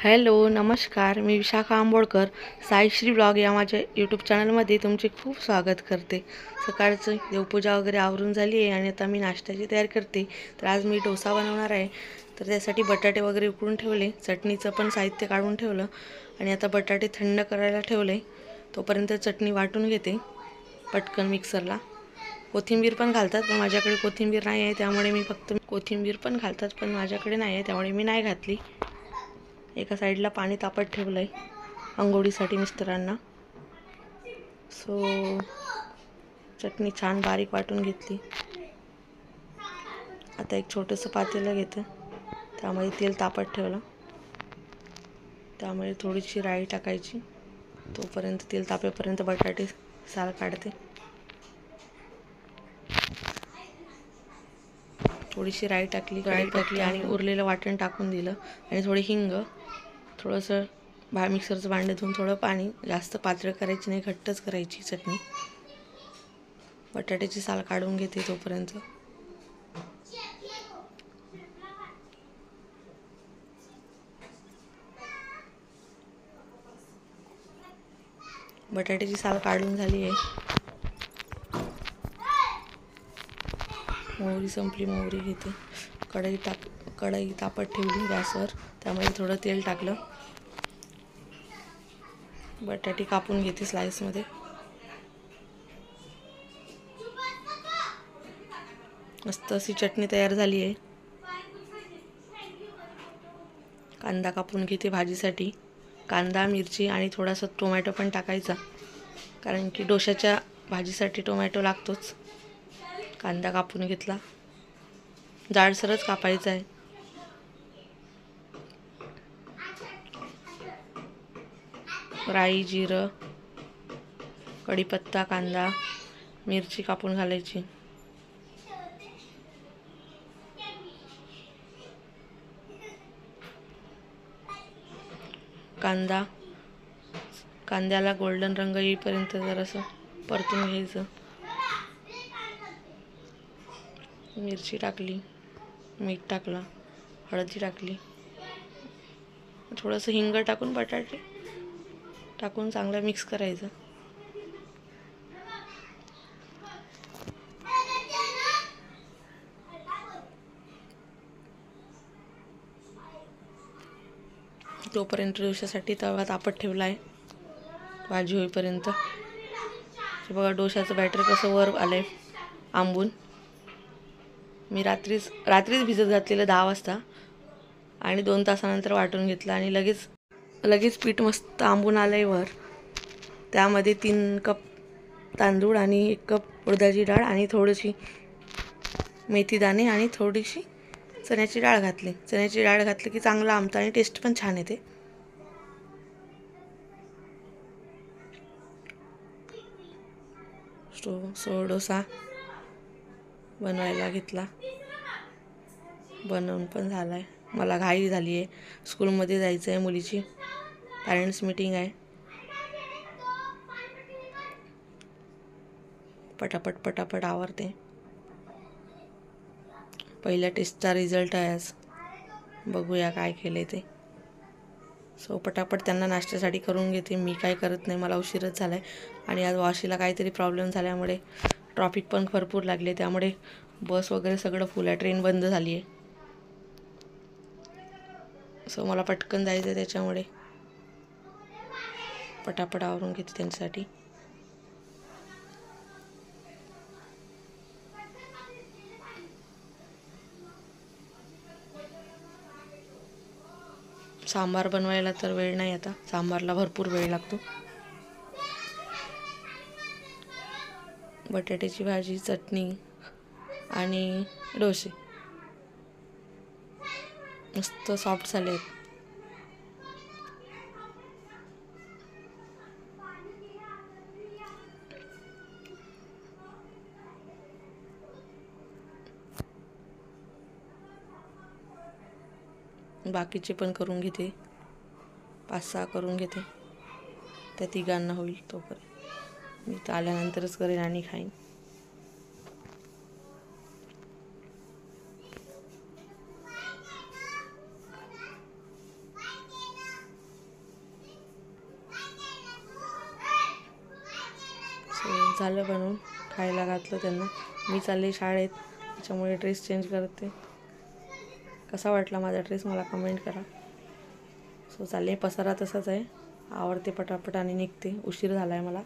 Hello नमस्कार, मी Vishakha Ambolkar Saishree blog या माझ्या यूट्यूब चॅनलमध्ये तुमचे खूप स्वागत करते। सकाळचं देवपूजा वगैरे आवरून झाली आहे आणि आता मी नाश्त्याची तयारी करते। तर आज मी डोसा बनवणार आहे। तर त्यासाठी बटाटे वगैरे उकडून ठेवले, चटणीचं पण साहित्य काढून ठेवलं आणि आता बटाटे थंड करायला ठेवले। तोपर्यंत चटणी वाटून घेते पटकन मिक्सरला। कोथिंबीर पण घालतात पण माझ्याकडे कोथिंबीर नाही आहे, त्यामुळे मी फक्त कोथिंबीर पण घालतात पण माझ्याकडे नाही आहे, त्यामुळे मी नाही घातली। एका साईडला पाणी तापत ठेवलंय अंघोळीसाठी मिस्टरांना। चटणी छान बारीक वाटून घेतली। आता एक छोटंसं पातेलं घेते, त्यामध्ये तेल तापत ठेवलं, त्यामध्ये थोडीशी राई टाकायची। तोपर्यंत तेल तापेपर्यंत बटाटे साल काढते। थोडीशी राई टाकली आणि उरलेलं वाटण टाकून दिलं आणि थोडी हिंग, थोडंसं मिक्सरचं भांडं धुवून थोडं पाणी, जास्त पातळ करायची नाही, घट्टच करायची चटणी। बटाट्याची साल काढून घेते तोपर्यंत। बटाट्याची साल काढून झाली आहे। मोहरी संपली, मोहरी घेते। कढई तापत ठेवली गॅसवर, त्यामध्ये थोडं तेल टाकलं। बटाटे कापून घेते स्लाइसमध्ये। मस्त अशी चटणी तयार झाली आहे। कांदा कापून घेते भाजीसाठी। कांदा, मिरची आणि थोडासा टोमॅटो पण टाकायचा, कारण की डोशाच्या भाजीसाठी टोमॅटो लागतोच। कांदा कापून घेतला, जाडसरच कापायचा आहे। राई, जिरं, कढीपत्ता, कांदा, मिरची कापून घालायची। कांद्याला गोल्डन रंग येईपर्यंत जरासं परतून घ्यायचं। मिरची टाकली, मीठ टाकलं, हळदी टाकली, थोडंसं हिंग टाकून बटाटे टाकून चांगलं मिक्स करायचं। तोपर्यंत डोशासाठी तवा तापत ठेवला आहे भाजी होईपर्यंत। बघा डोशाचं बॅटर कसं वर आलंय आंबून। मी रात्रीच भिजत घातलेलं 10 वाजता आणि 2 तासानंतर वाटून घेतलं आणि लगेच पीठ मस्त आंबून आलंय वर। त्यामध्ये 3 कप तांदूळ आणि 1 कप उडदाची डाळ आणि थोडीशी मेथी दाणे आणि थोडीशी चण्याची डाळ घातली। चण्याची डाळ घातली की चांगलं आंबतं आणि टेस्ट पण छान येते। डोसा बनवायला घेतला, बनवून पण झालाय। मला घाई झाली आहे, स्कूलमध्ये जायचं आहे, मुलीची पॅरेंट्स मीटिंग आहे। पटापट आवरते। पहिल्या टेस्टचा रिझल्ट आहे आज, बघूया काय केले ते। पटापट त्यांना नाश्त्यासाठी करून घेते। मी काय करत नाही, मला उशीरच झालाय आणि आज वाशीला काहीतरी प्रॉब्लेम झाल्यामुळे ट्रॅफिक पण भरपूर लागले, त्यामुळे बस वगैरे सगळं फुल आहे, ट्रेन बंद झाली आहे। मला पटकन जायचं आहे, त्याच्यामुळे पटापट आवरून घेते त्यांच्यासाठी। सांबार बनवायला तर वेळ नाही, आता सांबारला भरपूर वेळ लागतो। बटाट्याची भाजी, चटणी आणि डोसे मस्त सॉफ्ट झाले आहेत। बाकीचे पण करून घेते, 5-6 करून घेते, त्या तिघांना होईल तोपर्यंत। मी तर आल्यानंतरच करेन आणि खाईन। झालं बनवून, खायला घातलं त्यांना. मी चालले शाळेत, त्याच्यामुळे ड्रेस चेंज करते. कसा वाटला माझा ड्रेस मला कमेंट करा. सो चालले, पसारा तसाच आहे, आवडते पटापट आणि निघते. उशीर झाला आहे मला.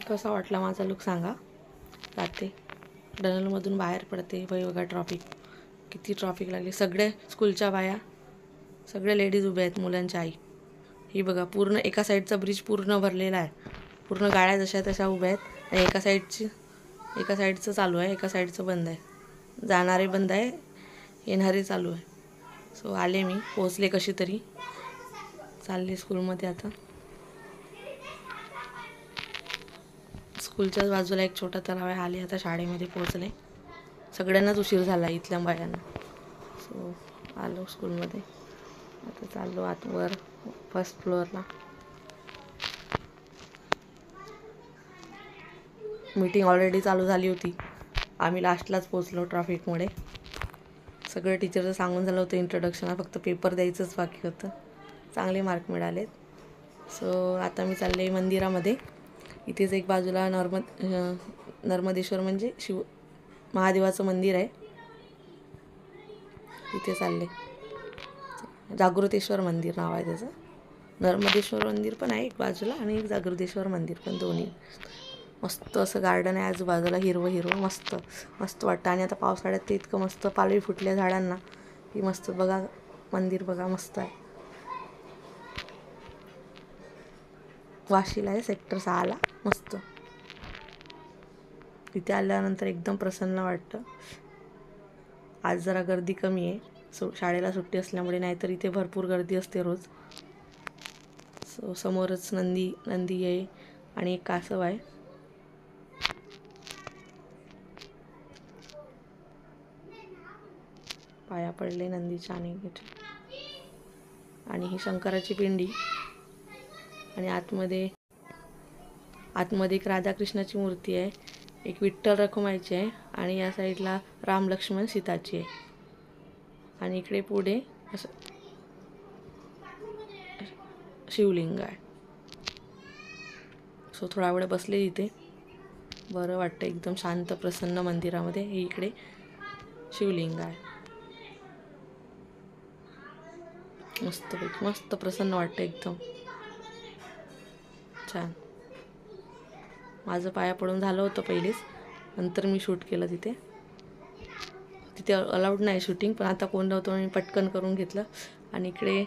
कसा वाटला माझा लुक सांगा. जाते टनलमधून बाहेर पडते. बघा ट्रॉफिक, किती ट्रॉफिक लागली. सगळे स्कूलच्या बाया, सगळे लेडीज उभ्या आहेत, मुलांच्या आई. ही बघा, पूर्ण एका साईडचा ब्रिज पूर्ण भरलेला आहे. पूर्ण गाड्या जशा तशा उभ्या आहेत. आणि एका साईडचं चालू आहे, एका साईडचं बंद आहे. जाणारे बंद आहे, येणारे चालू आहे. सो आले मी, पोचले कशी तरी. चालले स्कूलमध्ये आता. स्कूलच्याच बाजूला एक छोटा तलाव आहे. आले आता शाळेमध्ये पोचले. सगळ्यांनाच उशीर झाला इथल्या बायांना. सो आलो स्कूलमध्ये. आता चाललो आतवर फर्स्ट फ्लोअरला. मीटिंग ऑलरेडी चालू झाली होती. आम्ही लास्टलाच पोचलो ट्रॅफिकमुळे. सगळं टीचरचं सांगून झालं होतं इंट्रोडक्शन. फक्त पेपर द्यायचंच बाकी होतं. चांगले मार्क मिळालेत. सो आता मी चालले मंदिरामध्ये. इथेच एक बाजूला नर्मदेश्वर म्हणजे महादेवाचं मंदिर आहे. इथे चालले. जागृतेश्वर मंदिर नाव आहे त्याचं. नर्मदेश्वर मंदिर पण आहे एक बाजूला आणि एक जागृतेश्वर मंदिर पण, दोन्ही. मस्त असं गार्डन आहे आजूबाजूला, हिरवं मस्त मस्त वाटतं. आणि आता पावसाळ्यात ते इतकं मस्त पालवी फुटल्या झाडांना की मस्त. बघा मंदिर, बघा मस्त आहे. वाशीला आहे, सेक्टर 6ला. मस्त. इथे आल्यानंतर एकदम प्रसन्न वाटतं. आज जरा गर्दी कमी आहे, शाळेला सुट्टी असल्यामुळे. नाहीतर इथे भरपूर गर्दी असते रोज. समोरच नंदी आहे आणि एक कासव आहे. पाया पडले नंदीच्या. आणि ही शंकराची पिंडी. आणि आतमध्ये एक राधाकृष्णाची मूर्ती आहे. एक विठ्ठल रखुमाईची आहे. आणि या साईडला राम लक्ष्मण सीताची आहे. आणि इकडे पुढे असं शिवलिंग आहे. सो थोडा वेळ बसले इथे, बरं वाटतं. एकदम शांत प्रसन्न मंदिरामध्ये. हे इकडे शिवलिंग आहे. मस्त प्रसन्न वाटतं एकदम छान. माझं पाया पडून झालं होतं पहिलेच, नंतर मी शूट केलं तिथे. अलाउड नाही शूटिंग, पण आता कोण नव्हतं मी पटकन करून घेतलं. आणि इकडे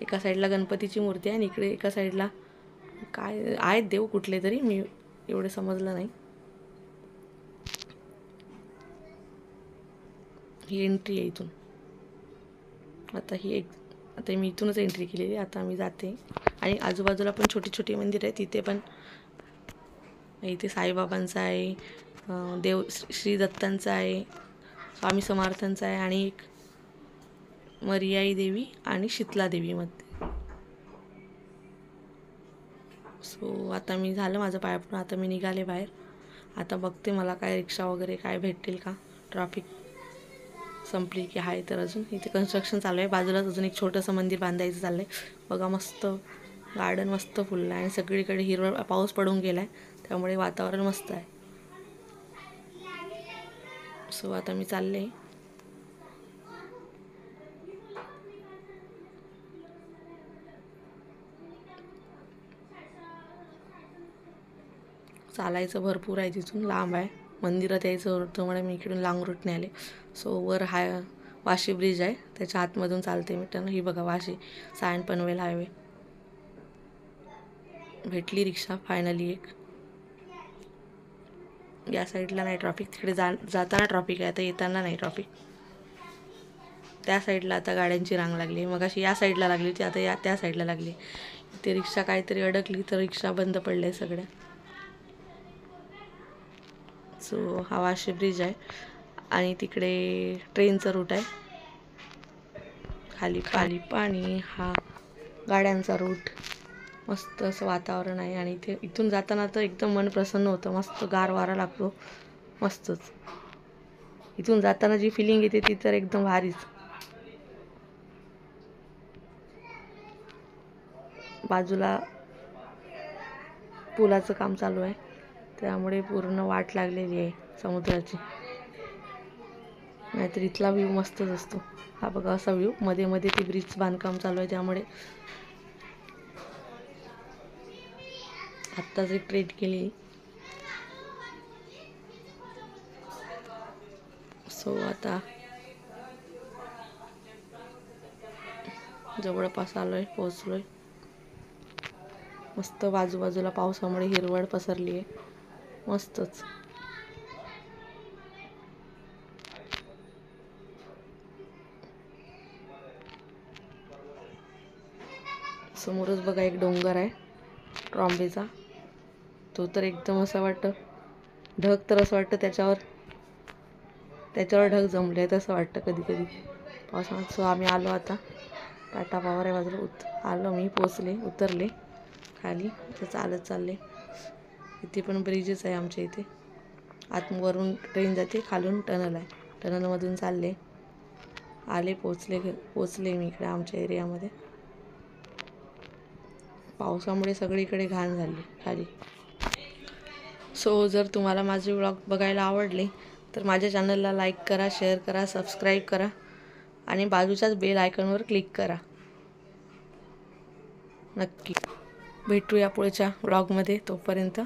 एका साईडला गणपतीची मूर्ती आहे आणि इकडे एका साईडला काय आहेत देव कुठले तरी, मी एवढे समजलं नाही. ही एंट्री आहे इथून. आता मी इथूनच एंट्री केलेली. आता मी जाते. आणि आजूबाजूला पण छोटी छोटी मंदिर आहे. तिथे पण, इथे साईबाबांचं आहे, श्री दत्तांचं आहे, स्वामी समर्थांचं आहे, आणि एक मरियाई देवी आणि शीतला देवीमध्ये. सो आता मी झालं माझं पाया पडून. आता मी निघाले बाहेर. आता बघते मला काय रिक्षा वगैरे काय भेटतील का. ट्रॅफिक संपली की आहे तर अजून इथे कन्स्ट्रक्शन चालू आहे. बाजूलाच अजून एक छोटंसं मंदिर बांधायचं चाललं आहे. बघा मस्त गार्डन मस्त फुललं आहे आणि सगळीकडे हिरवळ. पाऊस पडून गेला आहे त्यामुळे वातावरण मस्त आहे. सो आता मी चालले. चालायचं भरपूर आहे, तिथून लांब आहे. मंदिरात यायचं होतं म्हणून मी इकडून लांग रूटने आले. सो वर वाशी ब्रिज आहे, त्याच्या आतमधून चालते मी. तर ही बघा वाशी सायन पनवेल हायवे. भेटली रिक्षा फायनली एक. या साईडला नाही ट्रॉफिक, तिकडे जाताना ट्रॉफिक आहे, आता येताना नाही ट्रॉफिक. त्या साईडला आता गाड्यांची रांग लागली. मग अशी या साईडला लागली होती, आता त्या साईडला लागली. ते रिक्षा काहीतरी अडकली तर रिक्षा बंद पडल्या सगळ्या. सो हा वाशी ब्रिज आहे आणि तिकडे ट्रेनचा रूट आहे. खाली पाणी, हा गाड्यांचा रूट. मस्त असं वातावरण आहे. आणि इथून जाताना तर एकदम मन प्रसन्न होतं. मस्त गार वारा लागतो, मस्तच. इथून जाताना जी फिलिंग येते ती तर एकदम भारीच. बाजूला पुलाचं काम चालू आहे, त्यामुळे पूर्ण वाट लागलेली आहे समुद्राची. नाहीतर इथला व्ह्यू मस्तच असतो. हा बघा असा व्ह्यू. मध्ये मध्ये ती ब्रिज बांधकाम चालू आहे, त्यामुळे आत्ताच एक ट्रेड केली. सो आता जवळपास आलोय, पोहोचलोय. मस्त बाजूबाजूला पावसामुळे हिरवळ पसरली आहे, मस्तच. समोरच बघा एक डोंगर आहे ट्रॉम्बेचा. तो तर एकदम असं वाटतं, ढग तर असं वाटतं त्याच्यावर ढग जमले आहेत असं वाटतं कधी कधी पावसाळ्यात. सो आम्ही आलो आता. टाटा पॉवर आहे बाजूला. आलो मी, पोचले, उतरले खाली. तर चालत चालले. इथे पण ब्रिजेस आहे आमच्या इथे. आतवरून ट्रेन जाते, खालून टनल आहे. टनलमधून चालले, आले, पोचले मी इकडे आमच्या एरियामध्ये. पावसामुळे सगळीकडे घाण झाली खाली. सो जर तुम्हाला माझे व्लॉग बघायला आवडले तर माझ्या चॅनलला लाईक करा, शेअर करा, सबस्क्राईब करा आणि बाजूच्याच बेल आयकॉनवर क्लिक करा. नक्की भेटूया पुढच्या व्लॉगमध्ये. तोपर्यंत